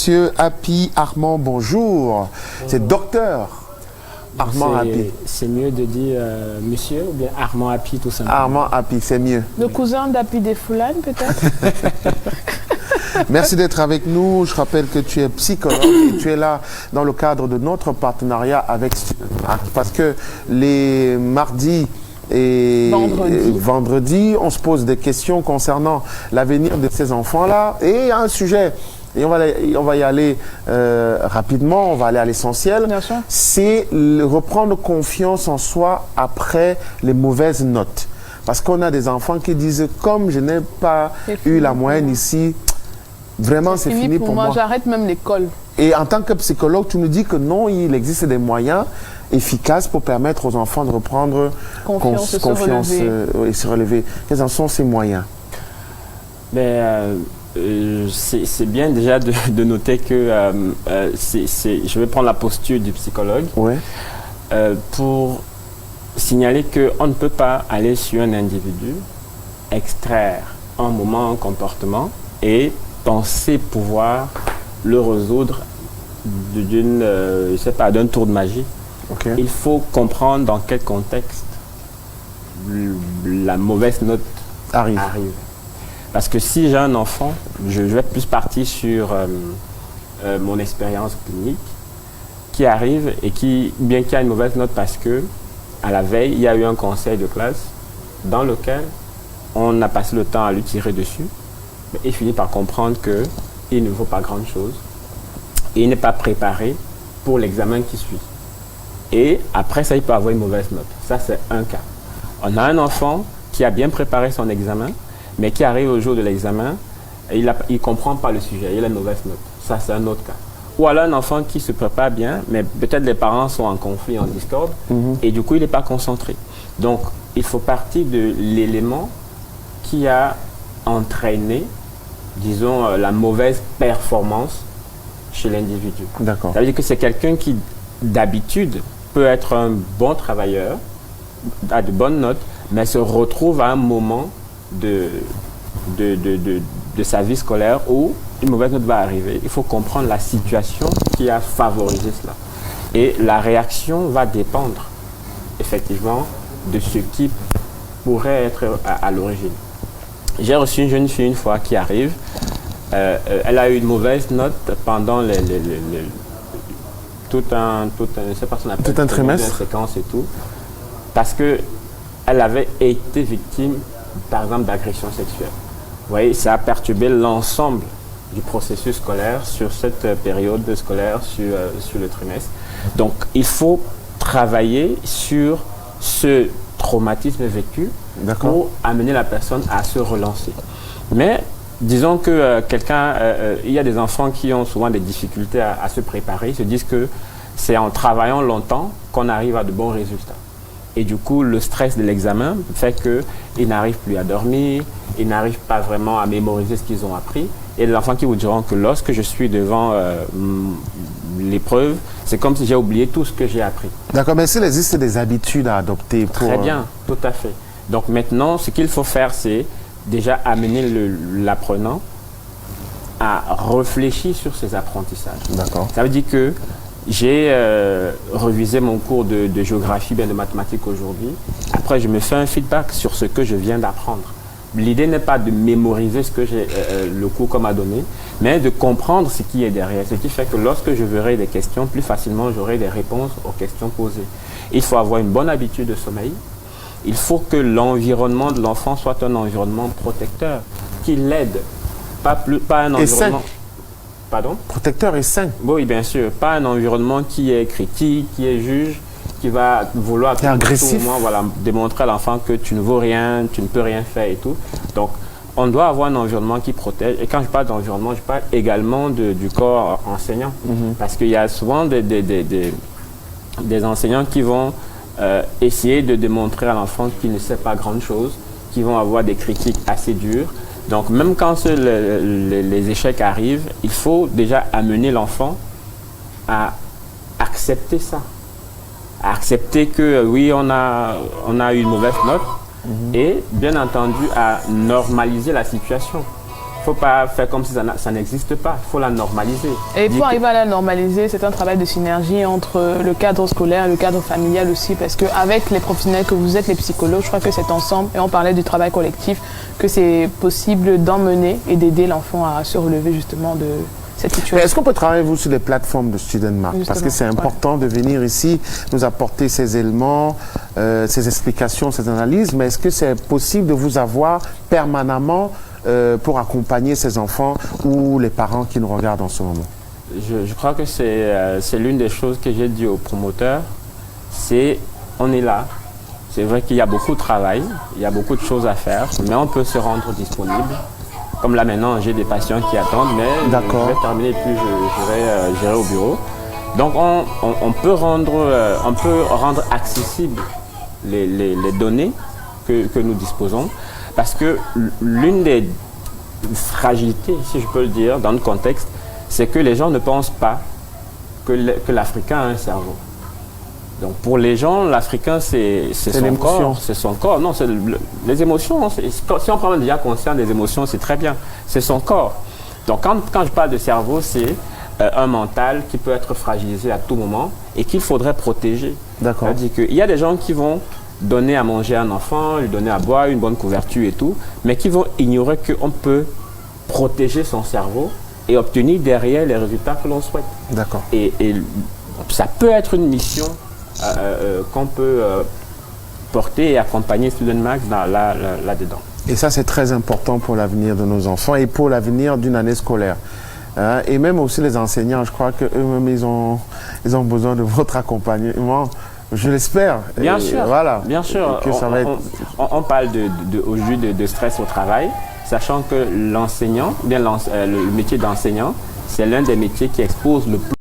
Monsieur Happy Armand, bonjour. C'est docteur Armand Happy. C'est mieux de dire monsieur ou bien Armand Happy tout simplement. Armand Happy, c'est mieux. Le cousin d'Happy Desfoulanes peut-être. Merci d'être avec nous. Je rappelle que tu es psychologue et tu es là dans le cadre de notre partenariat avec... Parce que les mardis et vendredi, on se pose des questions concernant l'avenir de ces enfants-là. Et il y a un sujet, et on va y aller rapidement, on va aller à l'essentiel. C'est reprendre confiance en soi après les mauvaises notes. Parce qu'on a des enfants qui disent, comme je n'ai pas eu la moyenne ici, vraiment, c'est fini pour moi. J'arrête même l'école. Et en tant que psychologue, tu nous dis que non, il existe des moyens efficaces pour permettre aux enfants de reprendre confiance et se relever. Quels en sont ces moyens? C'est bien déjà de noter que je vais prendre la posture du psychologue pour signaler qu'on ne peut pas aller sur un individu, extraire un moment, un comportement et penser pouvoir le résoudre d'un tour de magie. Il faut comprendre dans quel contexte la mauvaise note arrive. Parce que si j'ai un enfant, je vais plus partir sur mon expérience clinique, qui arrive et qui a une mauvaise note parce que à la veille, il y a eu un conseil de classe dans lequel on a passé le temps à lui tirer dessus. Mais il finit par comprendre qu'il ne vaut pas grand-chose et il n'est pas préparé pour l'examen qui suit. Et après ça, il peut avoir une mauvaise note. Ça, c'est un cas. On a un enfant qui a bien préparé son examen, mais qui arrive au jour de l'examen et il ne comprend pas le sujet, il a une mauvaise note. Ça, c'est un autre cas. Ou alors un enfant qui se prépare bien, mais peut-être les parents sont en conflit, en discorde, et du coup, il n'est pas concentré. Donc, il faut partir de l'élément qui a entraîné, disons, la mauvaise performance chez l'individu. D'accord. Ça veut dire que c'est quelqu'un qui, d'habitude, peut être un bon travailleur, a de bonnes notes, mais se retrouve à un moment de sa vie scolaire où une mauvaise note va arriver. Il faut comprendre la situation qui a favorisé cela. Et la réaction va dépendre, effectivement, de ce qui pourrait être à l'origine. J'ai reçu une jeune fille une fois qui arrive. Elle a eu une mauvaise note pendant tout un trimestre, séquence et tout, parce que elle avait été victime, par exemple, d'agression sexuelle. Vous voyez, ça a perturbé l'ensemble du processus scolaire sur cette période scolaire, sur le trimestre. Donc, il faut travailler sur ce traumatisme vécu pour amener la personne à se relancer. Mais disons que il y a des enfants qui ont souvent des difficultés à se préparer. Ils se disent que c'est en travaillant longtemps qu'on arrive à de bons résultats. Et du coup, le stress de l'examen fait qu'ils n'arrivent plus à dormir, ils n'arrivent pas vraiment à mémoriser ce qu'ils ont appris. Et les enfants qui vous diront que lorsque je suis devant l'épreuve, c'est comme si j'ai oublié tout ce que j'ai appris. D'accord, mais s'il existe des habitudes à adopter pour... Très bien, tout à fait. Donc maintenant, ce qu'il faut faire, c'est déjà amener l'apprenant à réfléchir sur ses apprentissages. D'accord. Ça veut dire que j'ai révisé mon cours de géographie, bien de mathématiques aujourd'hui. Après, je me fais un feedback sur ce que je viens d'apprendre. L'idée n'est pas de mémoriser ce que le cours m'a donné, mais de comprendre ce qui est derrière. Ce qui fait que lorsque je verrai des questions, plus facilement j'aurai des réponses aux questions posées. Il faut avoir une bonne habitude de sommeil. Il faut que l'environnement de l'enfant soit un environnement protecteur, qui l'aide, pas un environnement... Et sain. Pardon? Protecteur et sain. Oui, bien sûr. Pas un environnement qui est critique, qui est juge, qui va vouloir agressif. Démontrer à l'enfant que tu ne vaux rien, tu ne peux rien faire et tout. Donc, on doit avoir un environnement qui protège. Et quand je parle d'environnement, je parle également du corps enseignant. Parce qu'il y a souvent des enseignants qui vont essayer de démontrer à l'enfant qu'il ne sait pas grand-chose, qui vont avoir des critiques assez dures. Donc, même quand les échecs arrivent, il faut déjà amener l'enfant à accepter ça. À accepter que oui, on a eu une mauvaise note et bien entendu à normaliser la situation. Il faut pas faire comme si ça n'existe pas. Il faut la normaliser. Et pour arriver à la normaliser, c'est un travail de synergie entre le cadre scolaire et le cadre familial aussi, parce qu'avec les professionnels que vous êtes, les psychologues, je crois que c'est ensemble, et on parlait du travail collectif, que c'est possible d'emmener et d'aider l'enfant à se relever justement de cette situation. Est-ce qu'on peut travailler, vous, sur les plateformes de StudentMark? Parce que c'est important de venir ici, nous apporter ces éléments, ces explications, ces analyses, mais est-ce que c'est possible de vous avoir permanemment pour accompagner ces enfants ou les parents qui nous regardent en ce moment? Je crois que c'est l'une des choses que j'ai dit aux promoteurs, c'est on est là. C'est vrai qu'il y a beaucoup de travail, il y a beaucoup de choses à faire, mais on peut se rendre disponible. Comme là maintenant, j'ai des patients qui attendent, mais je vais terminer et puis j'irai au bureau. Donc on peut rendre accessibles les données que nous disposons, parce que l'une des fragilités, si je peux le dire, dans le contexte, c'est que les gens ne pensent pas que l'Africain a un cerveau. Donc pour les gens, l'Africain, c'est son corps. C'est son corps. Non, c'est les émotions. Si on prend déjà conscience des émotions, c'est très bien. C'est son corps. Donc quand je parle de cerveau, c'est un mental qui peut être fragilisé à tout moment et qu'il faudrait protéger. D'accord. C'est-à-dire qu'il y a des gens qui vont donner à manger à un enfant, lui donner à boire, une bonne couverture et tout, mais qui vont ignorer qu'on peut protéger son cerveau et obtenir derrière les résultats que l'on souhaite. D'accord. Et ça peut être une mission qu'on peut porter et accompagner StudentMark là-dedans. Et ça, c'est très important pour l'avenir de nos enfants et pour l'avenir d'une année scolaire. Et même aussi les enseignants, je crois qu'eux-mêmes, ils ont besoin de votre accompagnement. Je l'espère. Bien sûr. Voilà. Bien sûr. Que ça va être... on parle de stress au travail, sachant que l'enseignant, bien le métier d'enseignant, c'est l'un des métiers qui expose le plus